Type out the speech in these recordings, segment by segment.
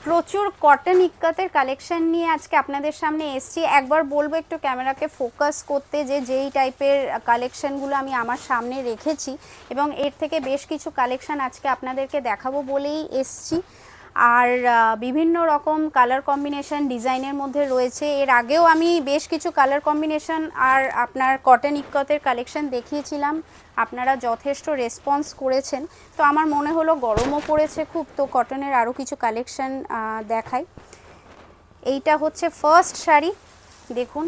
প্রচুর cotton ইক্কাতের collection নিয়ে আজকে আপনাদের সামনে এসেছি। একবার বলবো একটু ক্যামেরাকে ফোকাস করতে, যেই টাইপের কালেকশনগুলো আমি আমার সামনে রেখেছি এবং এর থেকে বেশ কিছু কালেকশন আজকে আপনাদেরকে দেখাবো বলেই এসেছি। আর বিভিন্ন রকম কালার কম্বিনেশন ডিজাইনের মধ্যে রয়েছে। এর আগেও আমি বেশ কিছু কালার কম্বিনেশন আর আপনার কটন ইক্কতের কালেকশন দেখিয়েছিলাম, আপনারা যথেষ্ট রেসপন্স করেছেন। তো আমার মনে হলো গরমও পড়েছে খুব, তো কটনের আরও কিছু কালেকশন দেখাই। এইটা হচ্ছে ফার্স্ট শাড়ি, দেখুন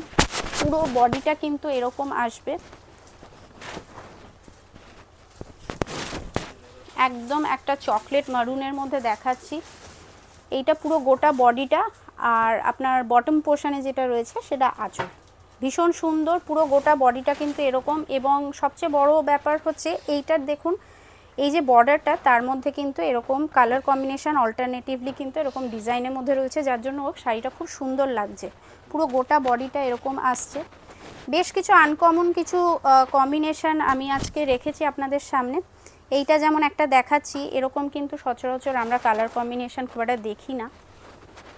পুরো বডিটা কিন্তু এরকম আসবে, একদম একটা চকলেট মারুনের মধ্যে দেখাচ্ছি। এইটা পুরো গোটা বডিটা, আর আপনার বটম পোর্শনে যেটা রয়েছে সেটা আঁচল। ভীষণ সুন্দর, পুরো গোটা বডিটা কিন্তু এরকম। এবং সবচেয়ে বড় ব্যাপার হচ্ছে এইটার দেখুন, এই যে বর্ডারটা তার মধ্যে কিন্তু এরকম কালার কম্বিনেশন অল্টারনেটিভলি কিন্তু এরকম ডিজাইনের মধ্যে রয়েছে, যার জন্য শাড়িটা খুব সুন্দর লাগছে। পুরো গোটা বডিটা এরকম আসছে। বেশ কিছু আনকমন কিছু কম্বিনেশন আমি আজকে রেখেছি আপনাদের সামনে। এইটা যেমন একটা দেখাচ্ছি, এরকম কিন্তু সচরাচর আমরা কালার কম্বিনেশন খুব একটা দেখি না,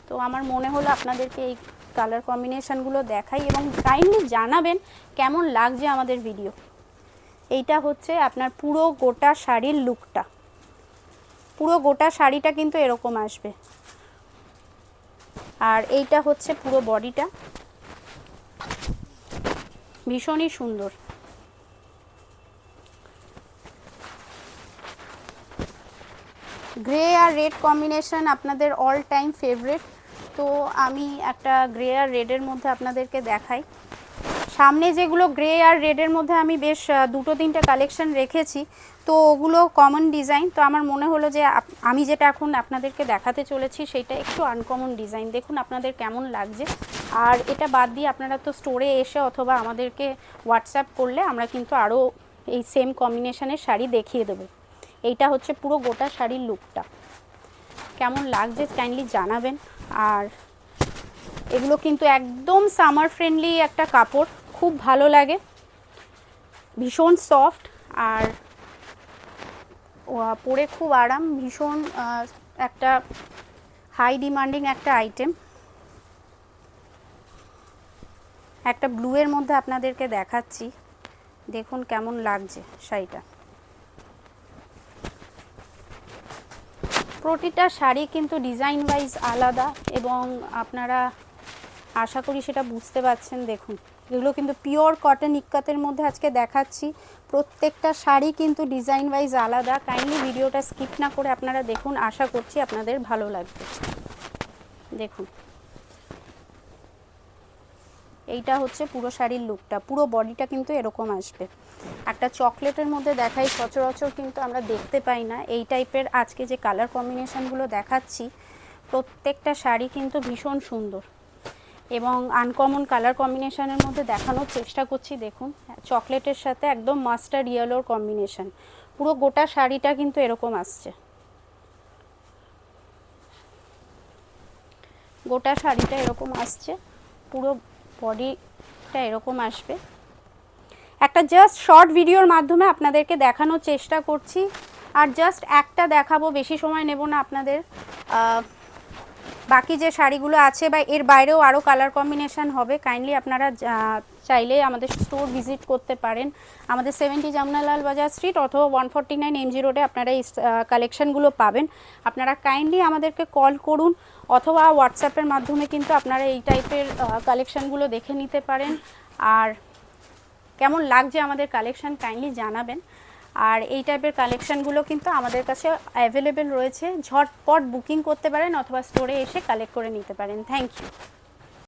তো আমার মনে হলো আপনাদেরকে এই কালার কম্বিনেশনগুলো দেখাই এবং কাইন্ডলি জানাবেন কেমন লাগছে আমাদের ভিডিও। এইটা হচ্ছে আপনার পুরো গোটা শাড়ির লুকটা, পুরো গোটা শাড়িটা কিন্তু এরকম আসবে। আর এইটা হচ্ছে পুরো বডিটা, ভীষণই সুন্দর। গ্রে আর রেড কম্বিনেশন আপনাদের অল টাইম ফেভারিট, তো আমি একটা গ্রে আর রেডের মধ্যে আপনাদেরকে দেখাই। সামনে যেগুলো গ্রে আর রেডের মধ্যে আমি বেশ দুটো তিনটে কালেকশন রেখেছি, তো ওগুলো কমন ডিজাইন। তো আমার মনে হলো যে আমি যেটা এখন আপনাদেরকে দেখাতে চলেছি সেটা একটু আনকমন ডিজাইন, দেখুন আপনাদের কেমন লাগছে। আর এটা বাদ দিয়ে আপনারা তো স্টোরে এসে অথবা আমাদেরকে হোয়াটসঅ্যাপ করলে আমরা কিন্তু আরও এই সেম কম্বিনেশনের শাড়ি দেখিয়ে দেবো। এইটা হচ্ছে পুরো গোটা শাড়ির লুকটা, কেমন লাগছে কাইন্ডলি জানাবেন। আর এগুলো কিন্তু একদম সামার ফ্রেন্ডলি একটা কাপড়, খুব ভালো লাগে, ভীষণ সফট আর পরে খুব আরাম, ভীষণ একটা হাই ডিমান্ডিং একটা আইটেম। একটা ব্লুয়ের মধ্যে আপনাদেরকে দেখাচ্ছি, দেখুন কেমন লাগছে শাড়িটা। প্রতিটা শাড়ি কিন্তু ডিজাইন ওয়াইজ আলাদা এবং আপনারা আশা করি সেটা বুঝতে পারছেন। দেখুন এগুলো কিন্তু পিওর কটন ইক্কাতের মধ্যে আজকে দেখাচ্ছি, প্রত্যেকটা শাড়ি কিন্তু ডিজাইন ওয়াইজ আলাদা। কাইন্ডলি ভিডিওটা স্কিপ না করে আপনারা দেখুন, আশা করছি আপনাদের ভালো লাগবে। দেখুন এইটা হচ্ছে পুরো শাড়ির লুকটা, পুরো বডিটা কিন্তু এরকম আসবে। একটা চকলেটের মধ্যে দেখাই, সচরাচর কিন্তু আমরা দেখতে পাই না এই টাইপের। আজকে যে কালার কম্বিনেশনগুলো দেখাচ্ছি প্রত্যেকটা শাড়ি কিন্তু ভীষণ সুন্দর এবং আনকমন কালার কম্বিনেশনের মধ্যে দেখানোর চেষ্টা করছি। দেখুন চকলেটের সাথে একদম মাস্টার্ড ইয়েলোর কম্বিনেশন, পুরো গোটা শাড়িটা কিন্তু এরকম আসছে। গোটা শাড়িটা এরকম আসছে, পুরো বডিটা এরকম আসবে। একটা জাস্ট শর্ট ভিডিওর মাধ্যমে আপনাদেরকে দেখানোর চেষ্টা করছি, আর জাস্ট একটা দেখাবো, বেশি সময় নেব না আপনাদের। বাকি যে শাড়িগুলো আছে বা এর বাইরেও আরও কালার কম্বিনেশন হবে, কাইন্ডলি আপনারা চাইলে আমাদের স্টোর ভিজিট করতে পারেন। আমাদের 70 জামনালাল বাজার স্ট্রিট অথবা 149 MG রোডে আপনারা এই কালেকশনগুলো পাবেন। আপনারা কাইন্ডলি আমাদেরকে কল করুন অথবা হোয়াটসঅ্যাপের মাধ্যমে কিন্তু আপনারা এই টাইপের কালেকশনগুলো দেখে নিতে পারেন। আর কেমন লাগছে আমাদের কালেকশন কাইন্ডলি জানাবেন। আর এই টাইপের কালেকশনগুলো কিন্তু আমাদের কাছে অ্যাভেলেবেল রয়েছে, ঝটপট বুকিং করতে পারেন অথবা স্টোরে এসে কালেক্ট করে নিতে পারেন। Thank you.